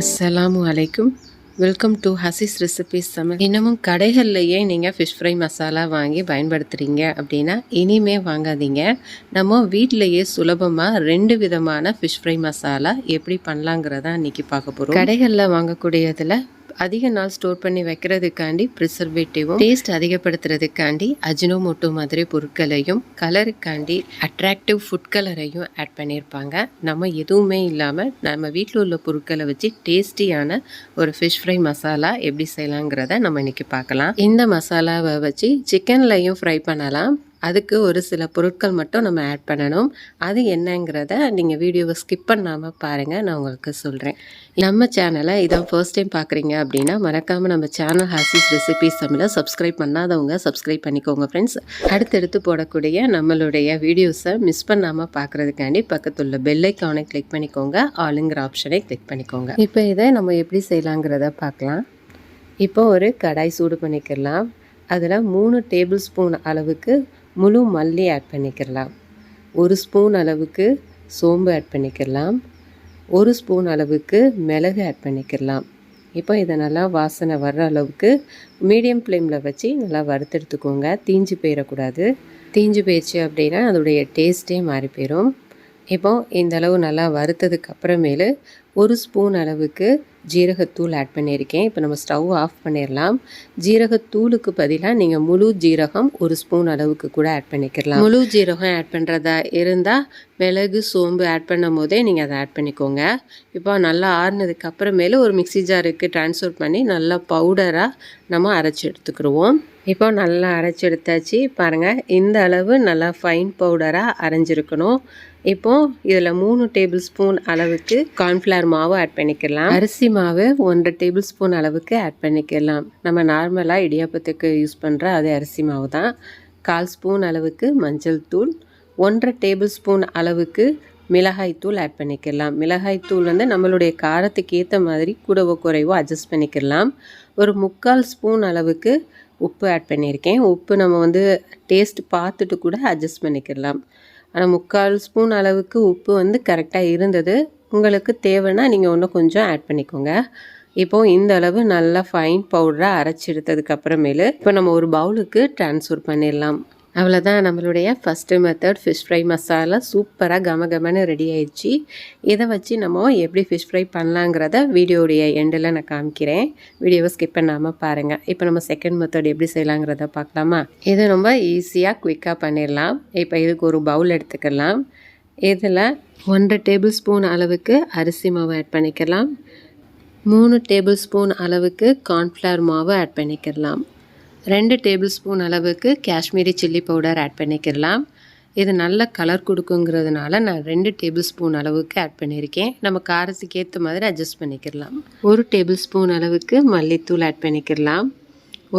அஸ்ஸலாமு அலைக்கும். Welcome to ஹசீஸ் recipes சமையல். இன்னமும் கடைகள்லையே நீங்கள் ஃபிஷ் ஃப்ரை மசாலா வாங்கி பயன்படுத்துகிறீங்க அப்படின்னா இனிமே வாங்காதீங்க. நம்ம வீட்டிலையே சுலபமாக 2 விதமான ஃபிஷ் ஃப்ரை மசாலா எப்படி பண்ணலாங்கிறத இன்றைக்கி பார்க்க போகிறோம். கடைகளில் வாங்கக்கூடியதில் அதிக நாள் ஸ்டோர் பண்ணி வைக்கிறதுக்காண்டி ப்ரிசர்வேட்டிவும், டேஸ்ட் அதிகப்படுத்துறதுக்காண்டி அஜினோமோட்டோ மாதிரி பொருட்களையும், கலருக்காண்டி அட்ராக்டிவ் ஃபுட் கலரையும் ஆட் பண்ணியிருப்பாங்க. நம்ம எதுவுமே இல்லாமல் நம்ம வீட்டில் உள்ள பொருட்களை வச்சு டேஸ்டியான ஒரு ஃபிஷ் ஃப்ரை மசாலா எப்படி செய்யலாங்கிறத நம்ம இன்றைக்கி பார்க்கலாம். இந்த மசாலாவை வச்சு சிக்கன்லையும் ஃப்ரை பண்ணலாம். அதுக்கு ஒரு சில பொருட்கள் மட்டும் நம்ம ஆட் பண்ணணும். அது என்னங்கிறத நீங்கள் வீடியோவை ஸ்கிப் பண்ணாமல் பாருங்கள், நான் உங்களுக்கு சொல்கிறேன். நம்ம சேனலை இதான் ஃபர்ஸ்ட் டைம் பார்க்குறீங்க அப்படின்னா மறக்காமல் நம்ம சேனல் ஹசீஸ் ரெசிபீஸ் தமிழை சப்ஸ்கிரைப் பண்ணாதவங்க சப்ஸ்கிரைப் பண்ணிக்கோங்க ஃப்ரெண்ட்ஸ். அடுத்தடுத்து போடக்கூடிய நம்மளுடைய வீடியோஸை மிஸ் பண்ணாமல் பார்க்குறதுக்காண்டி பக்கத்துள்ள பெல் ஐக்கானை கிளிக் பண்ணிக்கோங்க, ஆளுங்கிற ஆப்ஷனை கிளிக் பண்ணிக்கோங்க. இப்போ இதை நம்ம எப்படி செய்யலாங்கிறத பார்க்கலாம். இப்போ ஒரு கடாய் சூடு பண்ணிக்கலாம். அதில் 3 டேபிள் ஸ்பூன் அளவுக்கு முழு மல்லி ஆட் பண்ணிக்கலாம். 1 ஸ்பூன் அளவுக்கு சோம்பு ஆட் பண்ணிக்கலாம். 1 ஸ்பூன் அளவுக்கு மிளகு ஆட் பண்ணிக்கலாம். இப்போ இதை நல்லா வாசனை வர்ற அளவுக்கு மீடியம் ஃப்ளேமில் வச்சு நல்லா வறுத்தெடுத்துக்கோங்க. தீஞ்சு போயிடக்கூடாது. தீஞ்சு போயிடுச்சு அப்படின்னா அதோடைய டேஸ்ட்டே மாறி போயிடும். இப்போ இந்த அளவு நல்லா வறுத்ததுக்கு அப்புறமேலு 1 ஸ்பூன் அளவுக்கு ஜீரகத்தூள் ஆட் பண்ணியிருக்கேன். இப்போ நம்ம ஸ்டவ் ஆஃப் பண்ணிடலாம். ஜீரகத்தூளுக்கு பதிலாக நீங்கள் முழு ஜீரகம் 1 ஸ்பூன் அளவுக்கு கூட ஆட் பண்ணிக்கலாம். முழு ஜீரகம் ஆட் பண்ணுறதா இருந்தால் மிளகு சோம்பு ஆட் பண்ணும் போதே நீங்கள் அதை ஆட் பண்ணிக்கோங்க. இப்போ நல்லா ஆறுனதுக்கு அப்புறமேலு ஒரு மிக்ஸி ஜாருக்கு ட்ரான்ஸ்ஃபர் பண்ணி நல்லா பவுடராக நம்ம அரைச்சி எடுத்துக்கிடுவோம். இப்போ நல்லா அரைச்சி எடுத்தாச்சு. பாருங்கள், இந்த அளவு நல்லா ஃபைன் பவுடராக அரைஞ்சிருக்கணும். இப்போது இதில் 3 டேபிள் ஸ்பூன் அளவுக்கு கார்ன்ஃப்ளவர் மாவு ஆட் பண்ணிக்கலாம். அரிசி மாவு 1 டேபிள் ஸ்பூன் அளவுக்கு ஆட் பண்ணிக்கலாம். நம்ம நார்மலாக இடியாப்பத்துக்கு யூஸ் பண்ணுற அதே அரிசி மாவு தான். 1/4 ஸ்பூன் அளவுக்கு மஞ்சள் தூள், 1/2 டேபிள் ஸ்பூன் அளவுக்கு மிளகாய் தூள் ஆட் பண்ணிக்கலாம். மிளகாய் தூள் வந்து நம்மளுடைய காரத்துக்கு ஏற்ற மாதிரி கூடவோ குறைவோ அட்ஜஸ்ட் பண்ணிக்கலாம். ஒரு 3/4 ஸ்பூன் அளவுக்கு உப்பு ஆட் பண்ணியிருக்கேன். உப்பு நம்ம வந்து டேஸ்ட் பார்த்துட்டு கூட அட்ஜஸ்ட் பண்ணிக்கலாம். ஆனால் 3/4 ஸ்பூன் அளவுக்கு உப்பு வந்து கரெக்டாக இருந்தது. உங்களுக்கு தேவைன்னா நீங்கள் இன்னும் கொஞ்சம் ஆட் பண்ணிக்கோங்க. இப்போது இந்த அளவு நல்லா ஃபைன் பவுடராக அரைச்சி எடுத்ததுக்கு அப்புறமேலு இப்போ நம்ம ஒரு பவுலுக்கு ட்ரான்ஸ்ஃபர் பண்ணிடலாம். அவ்வளோதான், நம்மளுடைய first method fish fry masala சூப்பராக கமகமன்னு ரெடி ஆயிடுச்சு. இதை வச்சு நம்ம எப்படி ஃபிஷ் ஃப்ரை பண்ணலாங்கிறத வீடியோடைய எண்டில் நான் காமிக்கிறேன். வீடியோவை ஸ்கிப் பண்ணாமல் பாருங்கள். இப்போ நம்ம செகண்ட் மெத்தட் எப்படி செய்யலாங்கிறத பார்க்கலாமா? இது ரொம்ப ஈஸியாக குயிக்காக பண்ணிடலாம். இப்போ இதுக்கு ஒரு பவுல் எடுத்துக்கலாம். இதில் 1/2 டேபிள் ஸ்பூன் அளவுக்கு அரிசி மாவு ஆட் பண்ணிக்கலாம். 3 டேபிள் ஸ்பூன் அளவுக்கு கார்ன்ஃப்ளவர் மாவு ஆட் பண்ணிக்கலாம். 2 டேபிள் ஸ்பூன் அளவுக்கு காஷ்மீரி சில்லி பவுடர் ஆட் பண்ணிக்கலாம். இது நல்ல கலர் கொடுக்குங்கிறதுனால நான் 2 டேபிள் ஸ்பூன் அளவுக்கு ஆட் பண்ணியிருக்கேன். நம்ம காரத்துக்கு ஏற்ற மாதிரி அட்ஜஸ்ட் பண்ணிக்கலாம். 1 டேபிள் ஸ்பூன் அளவுக்கு மல்லித்தூள் ஆட் பண்ணிக்கலாம்.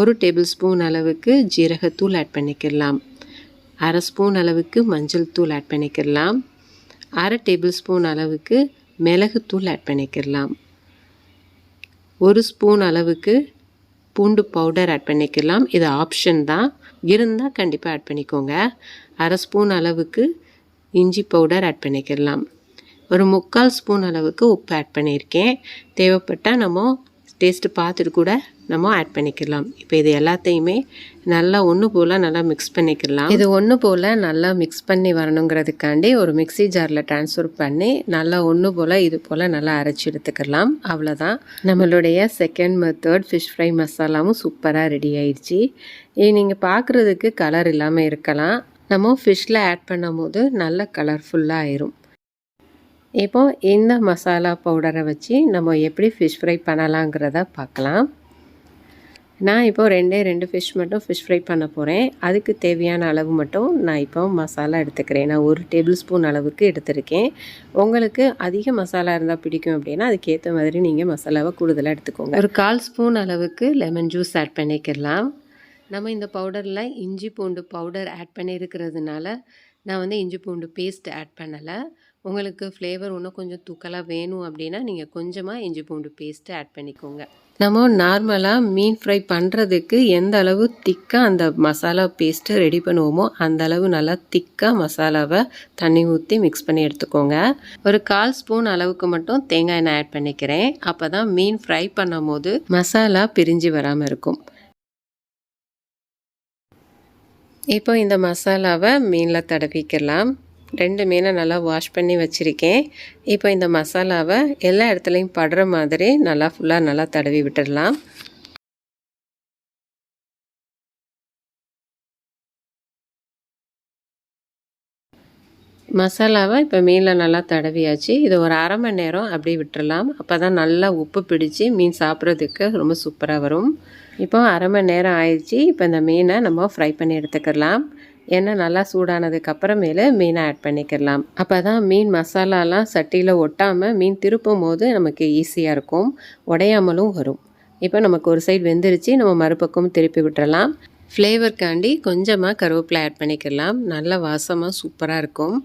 1 டேபிள் ஸ்பூன் அளவுக்கு ஜீரகத்தூள் ஆட் பண்ணிக்கலாம். 1/2 ஸ்பூன் அளவுக்கு மஞ்சள் தூள் ஆட் பண்ணிக்கலாம். 1/2 டேபிள் ஸ்பூன் அளவுக்கு மிளகுத்தூள் ஆட் பண்ணிக்கலாம். 1 ஸ்பூன் அளவுக்கு பூண்டு பவுடர் ஆட் பண்ணிக்கலாம். இது ஆப்ஷன் தான், இருந்தால் கண்டிப்பாக ஆட் பண்ணிக்கோங்க. 1/2 ஸ்பூன் அளவுக்கு இஞ்சி பவுடர் ஆட் பண்ணிக்கலாம். ஒரு 3/4 ஸ்பூன் அளவுக்கு உப்பு ஆட் பண்ணியிருக்கேன். தேவைப்பட்டால் நம்ம டேஸ்ட்டு பார்த்துட்டு கூட நம்ம ஆட் பண்ணிக்கலாம். இப்போ இது எல்லாத்தையுமே நல்லா ஒன்று போல் நல்லா மிக்ஸ் பண்ணிக்கலாம். இது ஒன்று போல் நல்லா மிக்ஸ் பண்ணி வரணுங்கிறதுக்காண்டி ஒரு மிக்ஸி ஜாரில் ட்ரான்ஸ்ஃபர் பண்ணி நல்லா ஒன்று போல் இது போல் நல்லா அரைச்சி எடுத்துக்கலாம். அவ்வளோதான், நம்மளுடைய செகண்ட் மெத்தட் ஃபிஷ் ஃப்ரை மசாலாவும் சூப்பராக ரெடி ஆயிடுச்சு. இது நீங்கள் பார்க்குறதுக்கு கலர் இல்லாமல் இருக்கலாம். நம்ம ஃபிஷ்ஷில் ஆட் பண்ணும் போது நல்ல கலர்ஃபுல்லாக ஆயிரும். இப்போது இந்த மசாலா பவுடரை வச்சு நம்ம எப்படி ஃபிஷ் ஃப்ரை பண்ணலாங்கிறத பார்க்கலாம். நான் இப்போது 2 ஃபிஷ் மட்டும் ஃபிஷ் ஃப்ரை பண்ண போகிறேன். அதுக்கு தேவையான அளவு மட்டும் நான் இப்போ மசாலா எடுத்துக்கிறேன். நான் 1 டேபிள் ஸ்பூன் அளவுக்கு எடுத்துருக்கேன். உங்களுக்கு அதிக மசாலா இருந்தால் பிடிக்கும் அப்படின்னா அதுக்கேற்ற மாதிரி நீங்கள் மசாலாவை கூடுதலாக எடுத்துக்கோங்க. ஒரு 1/4 ஸ்பூன் அளவுக்கு லெமன் ஜூஸ் ஆட் பண்ணிக்கலாம். நம்ம இந்த பவுடரில் இஞ்சி பூண்டு பவுடர் ஆட் பண்ணியிருக்கிறதுனால நான் வந்து இஞ்சி பூண்டு பேஸ்ட் ஆட் பண்ணலை. உங்களுக்கு ஃப்ளேவர் இன்னும் கொஞ்சம் தூக்கலாக வேணும் அப்படின்னா நீங்கள் கொஞ்சமாக இஞ்சி பூண்டு பேஸ்ட்டு ஆட் பண்ணிக்கோங்க. நம்ம நார்மலாக மீன் ஃப்ரை பண்ணுறதுக்கு எந்த அளவு திக்காக அந்த மசாலா பேஸ்ட்டு ரெடி பண்ணுவோமோ அந்த அளவு நல்லா திக்காக மசாலாவை தண்ணி ஊற்றி மிக்ஸ் பண்ணி எடுத்துக்கோங்க. ஒரு 1/4 ஸ்பூன் அளவுக்கு மட்டும் தேங்காய் எண்ணெய் ஆட் பண்ணிக்கிறேன். அப்போ தான் மீன் ஃப்ரை பண்ணும் போது மசாலா பிரிஞ்சு வராமல் இருக்கும். இப்போ இந்த மசாலாவை மீனில் தடவிக்கலாம். 2 மீனை நல்லா வாஷ் பண்ணி வச்சுருக்கேன். இப்போ இந்த மசாலாவை எல்லா இடத்துலையும் படுற மாதிரி ஃபுல்லாக நல்லா தடவி விட்டுடலாம். மசாலாவை இப்போ மீனில் நல்லா தடவியாச்சு. இது ஒரு 1/2 மணி நேரம் அப்படியே விட்டுறலாம். அப்போ தான் நல்லா உப்பு பிடிச்சி மீன் சாப்பிட்றதுக்கு ரொம்ப சூப்பராக வரும். இப்போ 1/2 மணி நேரம் ஆயிடுச்சு. இப்போ இந்த மீனை நம்ம ஃப்ரை பண்ணி எடுத்துக்கலாம். எண்ணெய் நல்லா சூடானதுக்கு அப்புறமேல மீனை ஆட் பண்ணிக்கலாம். அப்போ தான் மீன் மசாலாலாம் சட்டியில் ஒட்டாமல் மீன் திருப்பும் போது நமக்கு ஈஸியாக இருக்கும், உடையாமலும் வரும். இப்போ நமக்கு ஒரு சைடு வெந்துருச்சு, நம்ம மறுபக்கம் திருப்பி விட்டுறலாம். ஃப்ளேவர்க்காண்டி கொஞ்சமாக கருவேப்பிலை ஆட் பண்ணிக்கலாம். நல்லா வாசமாக சூப்பராக இருக்கும்.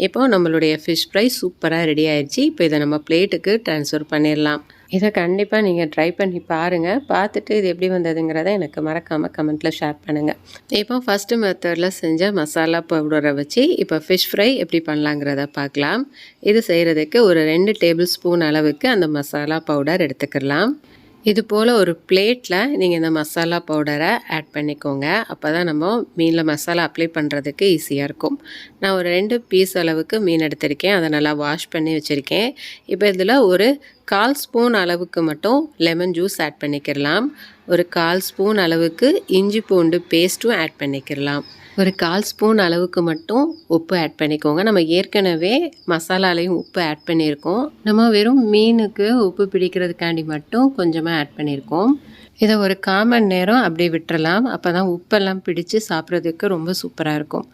இப்போ நம்மளுடைய ஃபிஷ் ஃப்ரை சூப்பராக ரெடி ஆயிடுச்சு. இப்போ இதை நம்ம பிளேட்டுக்கு ட்ரான்ஸ்ஃபர் பண்ணிடலாம். இதை கண்டிப்பாக நீங்கள் ட்ரை பண்ணி பாருங்கள். பார்த்துட்டு இது எப்படி வந்ததுங்கிறத எனக்கு மறக்காமல் கமெண்ட்டில் ஷேர் பண்ணுங்கள். இப்போ ஃபஸ்ட்டு மெத்தடில் செஞ்ச மசாலா பவுடரை வச்சு இப்போ ஃபிஷ் ஃப்ரை எப்படி பண்ணலாங்கிறத பார்க்கலாம். இது செய்கிறதுக்கு ஒரு 2 டேபிள் ஸ்பூன் அளவுக்கு அந்த மசாலா பவுடர் எடுத்துக்கலாம். இது போல் ஒரு பிளேட்டில் நீங்கள் இந்த மசாலா பவுடரை ஆட் பண்ணிக்கோங்க. அப்போ தான் நம்ம மீனில் மசாலா அப்ளை பண்ணுறதுக்கு ஈஸியாக இருக்கும். நான் ஒரு 2 பீஸ் அளவுக்கு மீன் எடுத்திருக்கேன். அதை நல்லா வாஷ் பண்ணி வச்சுருக்கேன். இப்போ இதில் ஒரு 1/4 ஸ்பூன் அளவுக்கு மட்டும் லெமன் ஜூஸ் ஆட் பண்ணிக்கிடலாம். ஒரு 1/4 ஸ்பூன் அளவுக்கு இஞ்சி பூண்டு பேஸ்ட்டும் ஆட் பண்ணிக்கிடலாம். ஒரு 1/4 ஸ்பூன் அளவுக்கு மட்டும் உப்பு ஆட் பண்ணிக்கோங்க. நம்ம ஏற்கனவே மசாலாலையும் உப்பு ஆட் பண்ணியிருக்கோம். நம்ம வெறும் மீனுக்கு உப்பு பிடிக்கிறதுக்காண்டி மட்டும் கொஞ்சமாக ஆட் பண்ணியிருக்கோம். இதை ஒரு 1/4 மணி நேரம் அப்படியே விட்டுறலாம். அப்போ தான் உப்பெல்லாம் பிடிச்சி சாப்பிட்றதுக்கு ரொம்ப சூப்பராக இருக்கும்.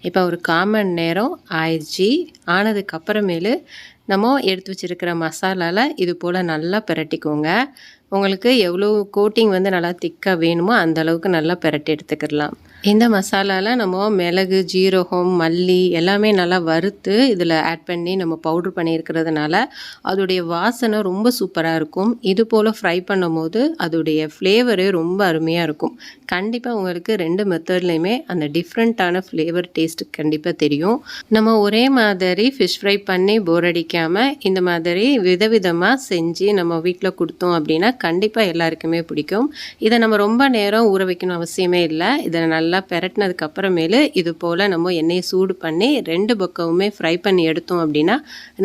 இப்போ ஒரு 1/4 மணி நேரம் ஆயிடுச்சு. ஆனதுக்கப்புறமேலு நம்ம எடுத்து வச்சுருக்கிற மசாலாவில் இது போல் நல்லா பிரட்டிக்கோங்க. உங்களுக்கு எவ்வளோ கோட்டிங் நல்லா திக்காக வேணுமோ அந்த அளவுக்கு நல்லா பிரட்டி எடுத்துக்கிடலாம். இந்த மசாலாவில் நம்ம மிளகு, ஜீரகம், மல்லி எல்லாமே நல்லா வறுத்து இதில் ஆட் பண்ணி நம்ம பவுட்ரு பண்ணியிருக்கிறதுனால அதோடைய வாசனை ரொம்ப சூப்பராக இருக்கும். இது போல் ஃப்ரை பண்ணும் போது அதோடைய ஃப்ளேவரு ரொம்ப அருமையாக இருக்கும். கண்டிப்பாக உங்களுக்கு 2 மெத்தட்லேயுமே அந்த டிஃப்ரெண்ட்டான ஃப்ளேவர் டேஸ்ட்டு கண்டிப்பாக தெரியும். நம்ம ஒரே மாதிரி ஃபிஷ் ஃப்ரை பண்ணி போர் அடிக்காமல் இந்த மாதிரி விதவிதமாக செஞ்சு நம்ம வீட்டில் கொடுத்தோம் அப்படின்னா கண்டிப்பாக எல்லாருக்குமே பிடிக்கும். இதை நம்ம ரொம்ப நேரம் ஊற வைக்கணும் அவசியமே இல்லை. இதை நல்லா பெரட்டினதுக்கு அப்புறமேலு இது போல் நம்ம எண்ணெயை சூடு பண்ணி 2 பக்கமுமே ஃப்ரை பண்ணி எடுத்தோம் அப்படின்னா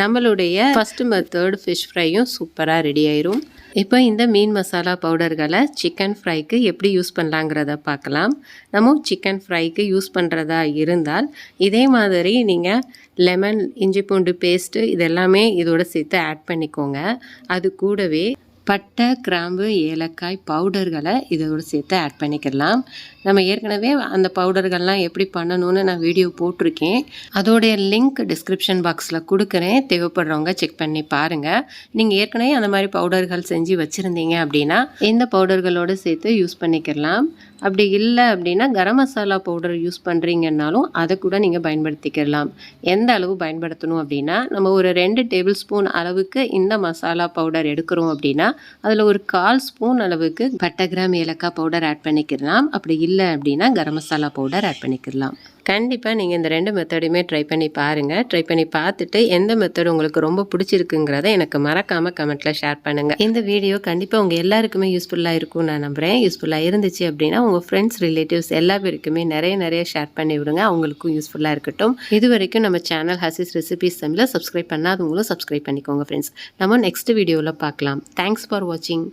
நம்மளுடைய ஃபஸ்ட்டு மெத்தட் ஃபிஷ் ஃப்ரையும் சூப்பராக ரெடி ஆயிரும். இப்போ இந்த மீன் மசாலா பவுடர்களை சிக்கன் ஃப்ரைக்கு எப்படி யூஸ் பண்ணலாங்கிறத பார்க்கலாம். நம்ம சிக்கன் ஃப்ரைக்கு யூஸ் பண்ணுறதா இருந்தால் இதே மாதிரி நீங்கள் லெமன், இஞ்சி பூண்டு பேஸ்ட்டு இதெல்லாமே இதோட சேர்த்து ஆட் பண்ணிக்கோங்க. அது கூடவே பட்டை, கிராம்பு, ஏலக்காய் பவுடர்களை இதோடு சேர்த்து ஆட் பண்ணிக்கலாம். நம்ம ஏற்கனவே அந்த பவுடர்கள்லாம் எப்படி பண்ணணும்னு நான் வீடியோ போட்டிருக்கேன். அதோடைய லிங்க் டிஸ்கிரிப்ஷன் பாக்ஸில் கொடுக்குறேன். தேவைப்படுறவங்க செக் பண்ணி பாருங்கள். நீங்கள் ஏற்கனவே அந்த மாதிரி பவுடர்கள் செஞ்சு வச்சுருந்தீங்க அப்படின்னா இந்த பவுடர்களோடு சேர்த்து யூஸ் பண்ணிக்கலாம். அப்படி இல்லை அப்படின்னா கரம் மசாலா பவுடர் யூஸ் பண்ணுறீங்கன்னாலும் அதை கூட நீங்கள் பயன்படுத்திக்கலாம். எந்த அளவு பயன்படுத்தணும் அப்படின்னா நம்ம ஒரு 2 டேபிள் ஸ்பூன் அளவுக்கு இந்த மசாலா பவுடர் எடுக்கிறோம் அப்படின்னா அதில் ஒரு 1/4 ஸ்பூன் அளவுக்கு பட்டை, கிராம், ஏலக்காய் பவுடர் ஆட் பண்ணிக்கலாம். அப்படி இல்லை அப்படின்னா கரம் மசாலா பவுடர் ஆட் பண்ணிக்கலாம். கண்டிப்பாக நீங்கள் இந்த 2 மெத்தடையுமே ட்ரை பண்ணி பாருங்கள். ட்ரை பண்ணி பார்த்துட்டு எந்த மெத்தட் உங்களுக்கு ரொம்ப பிடிச்சிருக்குங்கிறத எனக்கு மறக்காமல் கமெண்ட்டில் ஷேர் பண்ணுங்கள். இந்த வீடியோ கண்டிப்பாக உங்கள் எல்லாருக்குமே யூஸ்ஃபுல்லாக இருக்கும்னு நான் நம்புகிறேன். யூஸ்ஃபுல்லாக இருந்துச்சு அப்படின்னா உங்கள் ஃப்ரெண்ட்ஸ், ரிலேட்டிவ்ஸ் எல்லா பேருக்குமே நிறைய ஷேர் பண்ணி விடுங்க. அவங்களுக்கும் யூஸ்ஃபுல்லாக இருக்கட்டும். இது வரைக்கும் நம்ம சேனல் ஹசிஸ் ரெசிபீஸ் தமிழில் சப்ஸ்கிரைப் பண்ணாதவங்களும் சப்ஸ்கிரைப் பண்ணிக்கோங்க ஃப்ரெண்ட்ஸ். நம்ம நெக்ஸ்ட் வீடியோவில் பார்க்கலாம். தேங்க்ஸ் ஃபார் வாட்சிங்.